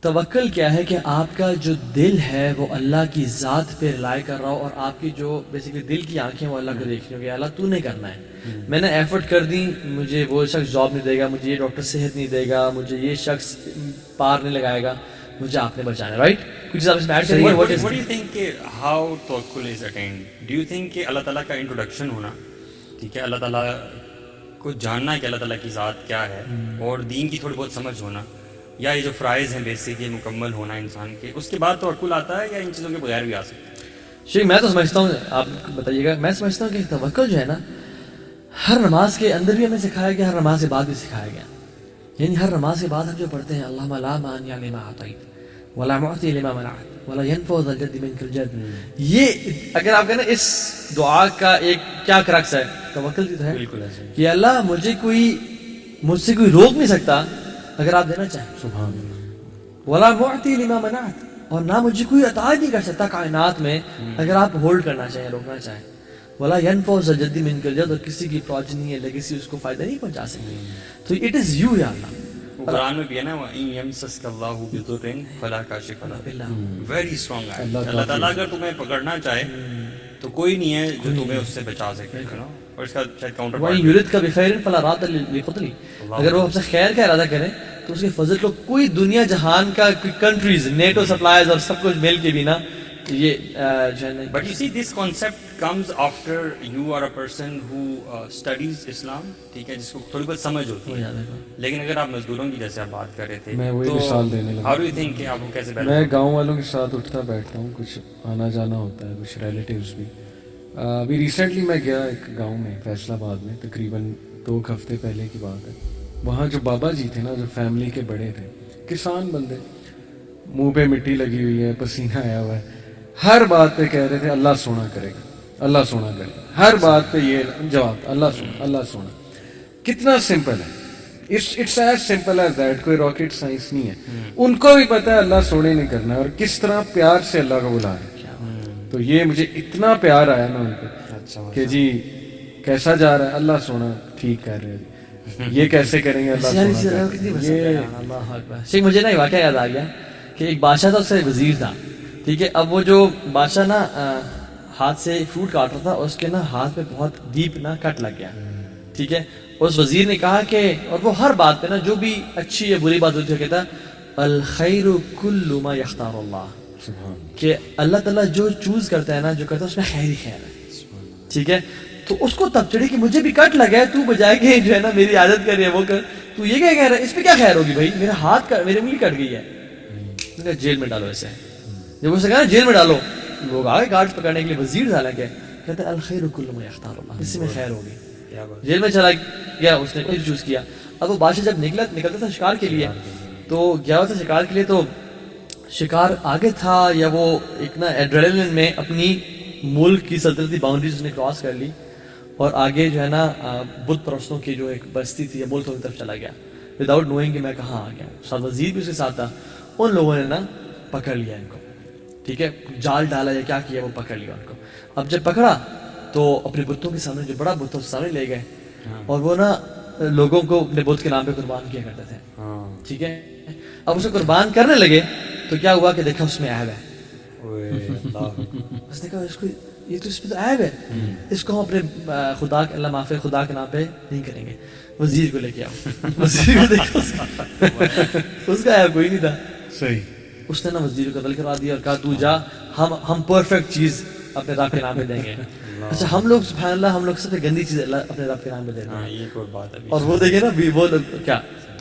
توکل کیا ہے کہ آپ کا جو دل ہے وہ اللہ کی ذات پہ رلائی کر رہا ہو، اور آپ کی جو بیسیکلی دل کی آنکھیں وہ اللہ کو دیکھ رہی ہو کہ اللہ تو نے کرنا ہے، میں نے ایفرٹ کر دی، مجھے وہ شخص جاب نہیں دے گا، مجھے یہ ڈاکٹر صحت نہیں دے گا، مجھے یہ شخص پار نہیں لگائے گا، مجھے آپ نے بچانا ہے. رائٹ؟ کچھ آپ اس میں ایڈ کریں گے؟ What do you think کہ how توکل is attained? Do you think کہ اللہ تعالیٰ کا انٹروڈکشن ہونا، ٹھیک ہے، اللہ تعالیٰ کو جاننا ہے کہ اللہ تعالیٰ کی ذات کیا ہے، اور دین کی تھوڑی بہت سمجھ ہونا، یا یہ جو فرائض ہیں بیسک یہ مکمل ہونا انسان کے، اس کے بعد توکل آتا ہے، یا ان چیزوں کے بغیر بھی آ سکتا ہے؟ شیخ میں تو سمجھتا ہوں، آپ بتائیے گا، میں سمجھتا ہوں کہ توکل جو ہے نا ہر نماز کے اندر بھی ہمیں سکھایا گیا، ہر نماز کے بعد بھی سکھایا گیا. یعنی ہر نماز کے بعد ہم جو پڑھتے ہیں اللہم لا مانع لما اعطیت ولا معطی لما منعت ولا ينفع ذا الجد منک الجد، یہ اگر آپ کہنا اس دعا کا ایک کیا کرکس ہے، توکل کی تو ہے بالکل ایسے کہ اللہ مجھ سے کوئی روک نہیں سکتا اگر آپ دینا چاہیں، سبحان اللہ، ولا معطی لما منعت، اور نہ مجھے کوئی عطا نہیں کر سکتا کائنات میں اگر آپ ہولڈ کرنا چاہیں، روکنا چاہیں، ولا ينفع ذا الجد منک الجد، اور کسی کی پروجنی ہے لیگیسی اس کو فائدہ نہیں پہنچا سکتی. تو اٹ از یو یا اللہ. قرآن میں بھی ہے نا وَإِن يَمْسَسْكَ اللَّهُ بِضُرٍّ فَلَا كَاشِفَ لَهُ، ویری اسٹرانگ ہے. اللہ تعالیٰ اگر تمہیں پکڑنا چاہے تو کوئی نہیں ہے جو تمہیں اس سے بچا سکے، اور اس کا شاید کاؤنٹر وَإِن يُرِدْكَ بِخَيْرٍ فَلَا رَادَّ لِفَضْلِهِ، اگر وہ آپ سے خیر کا ارادہ کرے تو اس کے فضل کو کوئی دنیا جہان کا کنٹریز، نیٹو سپلائز اور سب کچھ مل کے بھی نا یہ جو ہے نا. But you see this concept comes after you are a person who studies Islam، ٹھیک ہے، جس کو تھوڑی بہت سمجھ ہوتی ہے. لیکن اگر آپ مزدوروں کی جیسے آپ بات کر رہے تھے، میں وہی مثال دینے لگا. how do you think کہ آپ کو کیسے میں گاؤں والوں کے ساتھ اٹھتا بیٹھتا ہوں، کچھ آنا جانا ہوتا ہے، کچھ ریلیٹیوز بھی. ابھی ریسنٹلی میں گیا ایک گاؤں میں فیصل آباد میں، تقریباً 2 ہفتے پہلے کی بات ہے. وہاں جو بابا جی تھے نا، جو فیملی کے بڑے تھے، کسان بندے، منہ پہ مٹی لگی ہوئی ہے، پسینہ آیا ہوا ہے، ہر بات پہ کہہ رہے تھے اللہ سونا کرے گا، اللہ سونا کرے گا، ہر بات پہ یہ جواب اللہ سونا، اللہ سونا. کتنا سمپل ہے، it's as simple as that, کوئی راکٹ سائنس نہیں ہے. ان کو بھی پتہ ہے اللہ سونے نہیں کرنا ہے، اور کس طرح پیار سے اللہ کو بلا رہے ہیں. تو یہ مجھے اتنا پیار آیا نا ان کو کہ جی کیسا جا رہا ہے، اللہ سونا ٹھیک کر رہے ہیں، یہ کیسے کریں گے اللہ سونا. شیخ مجھے نا واقعہ یاد آ گیا کہ ایک بادشاہ تھا، اس کا ایک وزیر تھا، ٹھیک ہے. اب وہ جو بادشاہ نا ہاتھ سے فروٹ کاٹ رہا تھا، اس کے نا ہاتھ پہ بہت ڈیپ نا کٹ لگ گیا، ٹھیک ہے. اس وزیر نے کہا کہ، اور وہ ہر بات پہ نا جو بھی اچھی یا بری بات ہوتی ہے کہتا الخیر کل ما یختار اللہ، کہ اللہ تعالیٰ جو چوز کرتا ہے نا، جو کرتا ہے اس میں خیر ہی خیر ہے، ٹھیک ہے. تو اس کو تب چڑھی کہ مجھے بھی کٹ لگا ہے، تو بجائے کہ جو ہے نا میری عادت کر رہی ہے وہ کر، تو یہ کیا کہہ رہا ہے، اس پہ کیا خیر ہوگی بھائی، میرا ہاتھ میری انگلی کٹ گئی ہے، جیل میں ڈالو اسے. جب اسے کہا جیل میں ڈالو، لوگ آگے گارڈ پکڑنے کے لیے، وزیر ڈالا گیا، کہتے ہیں الخیر کل ما یختار اللہ، اس میں خیر ہوگی. جیل میں چلا گیا، اس نے چوز کیا. اب وہ بادشاہ جب نکلتا تھا شکار کے لیے، تو گیا ہوا تھا شکار کے لیے، تو شکار آگے تھا، یا وہ ایک نا ایڈرینلن میں اپنی ملک کی سلطنتی باؤنڈریز اس نے کراس کر لی، اور آگے جو ہے نا بت پرستوں کی جو ایک بستی تھی یا ملک کی طرف چلا گیا وداؤٹ نوئنگ کہ میں کہاں آ گیا. ساتھ وزیر بھی اس کے ساتھ تھا. ان لوگوں نے نا پکڑ لیا ان کو، ٹھیک ہے، جال ڈالا یا کیا کیا، وہ پکڑ لیا ان کو. اب جب پکڑا تو اپنے بتوں کے سامنے، جو بڑا بت تھا اس سامنے لے گئے، اور وہ نا لوگوں کو اپنے بت کے نام پہ قربان کیا کرتے تھے، ٹھیک ہے. اب اسے قربان کرنے لگے تو کیا ہوا کہ دیکھا اس میں عیب ہے. اس نے کہا اس کو، یہ تو اس پہ تو عیب ہے، اس کو ہم اپنے خدا کے، اللہ معاف خدا کے نام پہ نہیں کریں گے. وزیر کو لے کے آؤ. وزیر کو دیکھا اس کا عیب کوئی نہیں تھا. صحیح. اس نے نا وزیر کو قتل کروا دیا اور کہا تو جا، ہم پرفیکٹ چیز اپنے رب کے نام پہ دیں گے. اچھا ہم لوگ سبحان اللہ، ہم لوگ سب سے گندی چیز اپنے رب کے نام پہ دیتے ہیں. یہ کوئی بات ہے. اور وہ دیکھے نا وہ کیا،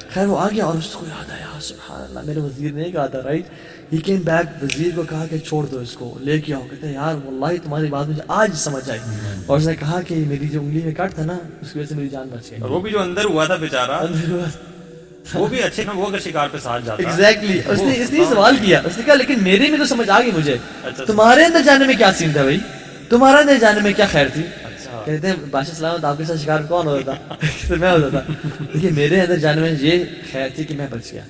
خیر وہ آ گیا اور اس کو یاد آیا سبحان اللہ میرے وزیر نے کہا تھا، رائٹ. ہی کیم بیک، وزیر کو کہا کہ چھوڑ دو اس کو، لے کے آؤ. کہتے ہیں یار واللہ تمہاری بات مجھے آج سمجھ آئی. اور اس نے کہا کہ میری جو انگلی میں کٹ تھا نا، اس کی وجہ سے میری جان بچ گئی. اور وہ بھی جو اندر ہوا تھا بیچارہ، وہ بھی اچھے نا، وہ اگر شکار پہ ساتھ جاتا. ایگزیکٹلی. اس نے سوال کیا، اس نے کہا لیکن میرے میں تو سمجھ آ گئی مجھے، تمہارے اندر جانے میں کیا سین تھا بھائی، تمہارے اندر جانے میں کیا خیر تھی. کہتے ہیں بادشاہ سلامت آپ کے ساتھ شکار کون ہوتا تھا؟ پھر میں ہوتا تھا. دیکھیے میرے اندر جانے میں یہ خیر تھی کہ میں بچ گیا،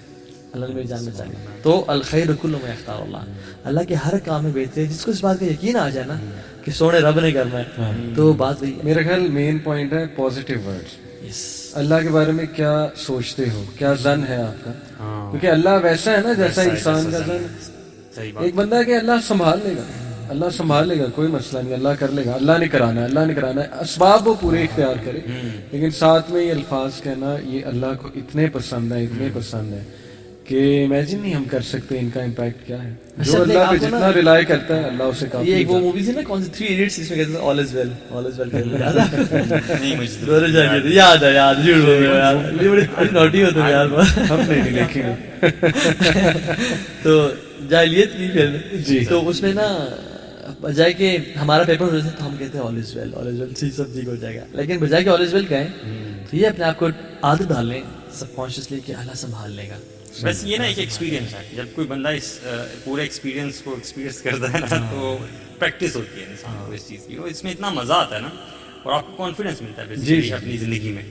اللہ نے میری جان بچا لی. تو الخیر کل ما یختار اللہ، اللہ کے ہر کام میں بہتر ہے. جس کو اس بات کا یقین آ جائے نا کہ سونے رب نے کرنا ہے، تو بات وہی ہے. میرا خیال مین پوائنٹ ہے پازیٹیو ورڈز. یس اللہ کے بارے میں کیا سوچتے ہو, کیا زن ہے آپ کا؟ ہاں کیونکہ اللہ ویسا ہے نا جیسا انسان کا زن. صحیح بات. ایک بندہ ہے کہ اللہ سنبھال لے گا, اللہ سنبھال لے گا, کوئی مسئلہ نہیں, اللہ کر لے گا, اللہ نے کرانا ہے, اللہ نے کرانا ہے, اسباب وہ پورے اختیار کرے, لیکن ساتھ میں یہ الفاظ کہنا یہ اللہ کو اتنے پسند ہے, اتنے پسند ہے کہ امیجن نہیں ہم کر سکتے ان کا امپیکٹ کیا ہے. جو اللہ پہ جتنا ریلائی کرتا ہے اللہ اسے کافی. یہ ایک وہ مووی تھی نا, کون سی 3 Idiots, اس میں کہتے ہیں آل از ویل, آل از ویل یاد ہے؟ نہیں مجھے دونوں جانے تھے, یاد ہے, یاد, جھوٹ بول رہے ہو یار, یہ بڑی نوٹی ہوتے ہیں یار. ہم نہیں دیکھیں گے. تو جاہلیت کی فلم, جی. تو اس میں نا بجائے کہ ہمارا پیپر ہو جاتا تو ہم کہتے ہیں آل از ویل, آل از ویل, سب ٹھیک ہو جائے گا, لیکن بجائے کہ آل از ویل کہیں تو یہ اپنے آپ کو عادت ڈال لیں سب کانشیسلی کہ اللہ سنبھال لے گا. بس یہ نا ایک ایکسپیرینس ہے, جب کوئی بندہ اس پورے ایکسپیرینس کو ایکسپیرینس کرتا ہے نا تو پریکٹس ہوتی ہے انسان کو اس چیز کی, اس میں اتنا مزہ آتا ہے نا, اور آپ کو کانفیڈنس ملتا ہے بیسیکلی اپنی زندگی میں.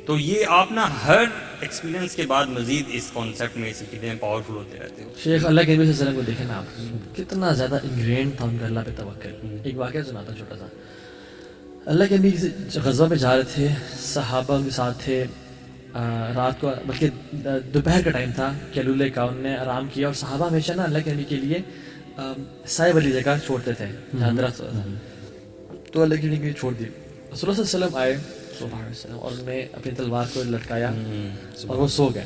تو یہ آپ نا ہر ایکسپیرینس کے بعد مزید اس کانسیپٹ میں کتنے پاورفل ہوتے رہتے ہو. شیخ اللہ کے نبی صلی اللہ علیہ وسلم کو دیکھیں نا آپ, کتنا زیادہ انگرینڈ تھا ان کا اللہ پہ توکل. ایک واقعہ سناتا ہوں چھوٹا سا. اللہ کے نبی غزوہ پہ جا رہے تھے, صحابہ کے ساتھ تھے, رات کو بلکہ دوپہر کا ٹائم تھا, کیلولے کا, انہوں نے آرام کیا, اور صحابہ ہمیشہ نا اللہ کے نبی کے لیے سائے والی جگہ چھوڑتے تھے جہاں درخت ہوتا تھا, تو اللہ کے نبی کے لیے چھوڑ دی. رسول اللہ صلی اللہ علیہ وسلم آئے صلی اللہ علیہ وسلم, اور انہوں نے اپنی تلوار کو لٹکایا اور وہ سو گئے.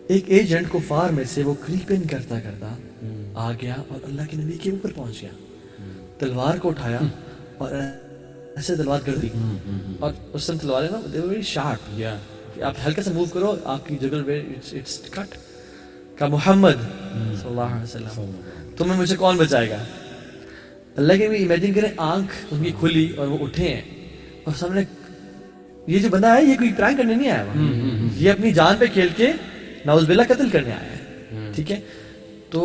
ایک ایجنٹ کفار میں سے وہ کریپن کرتا کرتا آ گیا اور اللہ کے نبی کے اوپر پہنچ گیا, تلوار کو اٹھایا اور ایسے تلوار کر دی, اور اس نے تلوار ہے نا دے ویری شارپ, آپ ہلکا سا موو کرو آپ کی جگل پہ اٹس کٹ. کا محمد صلی اللہ علیہ وسلم تمہیں مجھے کون بچائے گا. اللہ کے بھی امیجن کریں آنکھ ان کی کھلی اور وہ اٹھے ہیں, اور سامنے یہ جو بندہ ہے یہ کوئی پرانک کرنے نہیں آیا ہوا, یہ اپنی جان پہ کھیل کے نعوذ باللہ قتل کرنے آیا ہے, ٹھیک ہے. تو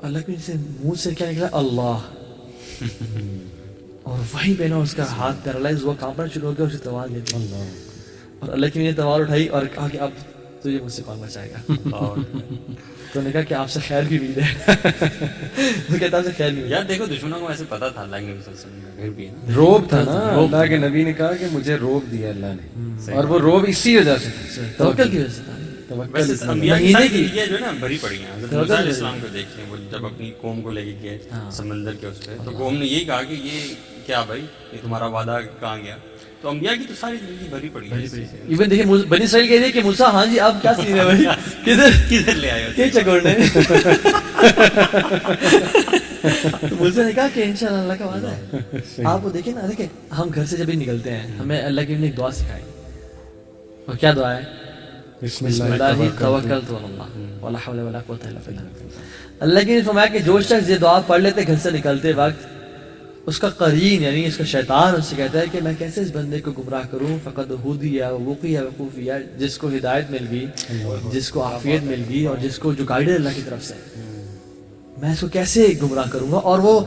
اللہ کے سے منہ سے کیا نکلا, اللہ, اور وہیں پہ نا اس کا ہاتھ پیرالائز ہوا, کانپنا شروع ہو گیا, اسے تلوار لے دی, اور اللہ کی نے تلوار اٹھائی اور کہا کہ اب تجھے مجھ سے کون بچائے گا. تو نے کہا کہ آپ سے خیر کی امید ہے. وہ کہتا آپ سے خیر کی امید. یار دیکھو دشمنوں کو ایسے پتا تھا اللہ کے نبی صلی اللہ علیہ وسلم کا, پھر بھی ہے روب تھا نا, اللہ کے نبی نے کہا کہ مجھے روب دیا اللہ نے, اور وہ روب اسی وجہ سے تھا, توکل کی وجہ سے تھا. ویسے انبیاء کی ساری زندگیاں جو ہے نا بھری پڑی ہیں. حضرت موسیٰ علیہ السلام کو دیکھیں, وہ جب اپنی قوم کو لے کے گئے سمندر کے اس پہ, تو قوم نے یہی کہا کہ یہ کیا بھائی, یہ تمہارا وعدہ کہاں گیا. تو انبیاء کی تو ساری زندگی بھری پڑی ہے. ایون دیکھیں بنی اسرائیل کہہ رہے کہ موسیٰ ہاں جی آپ کیا سین ہے بھائی, کدھر لے آئے ہو کیا چکوڑنے. تو موسیٰ نے کہا کہ انشاءاللہ اللہ کا وعدہ ہے. آپ وہ دیکھیں نا, دیکھیں ہم گھر سے جب بھی نکلتے ہیں ہمیں اللہ کی نے ایک دعا سکھائی, اور کیا دعا ہے, بسم بسم اللہ اللہ توکلت علی اللہ ولا حول ولا قوت الا باللہ. اللہ کی نے فرمایا کہ جو شخص یہ دعا پڑھ لیتے گھر سے نکلتے وقت, اس کا قرین یعنی اس کا شیطان اس سے کہتا ہے کہ میں کیسے اس بندے کو گمراہ کروں, فقد ہدیہ وقیہ وقوفیہ, جس کو ہدایت مل گئی, جس کو عافیت مل گئی, اور جس کو جو گائیڈ ہے اللہ کی طرف سے, میں اس کو کیسے گمراہ کروں گا. اور وہ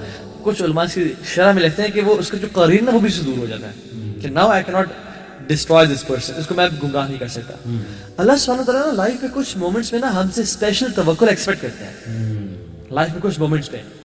کچھ علماء کی شرح میں لکھتے ہیں کہ وہ اس کا جو قرین ہے وہ بھی سے دور ہو جاتا ہے کہ now I can't destroy this person, اس کو میں گمراہ نہیں کر سکتا. اللہ سبحانہ وتعالیٰ نا لائف میں کچھ مومنٹس میں نا ہم سے اسپیشل توکل ایکسپیکٹ کرتے ہیں, لائف میں کچھ مومنٹس پہ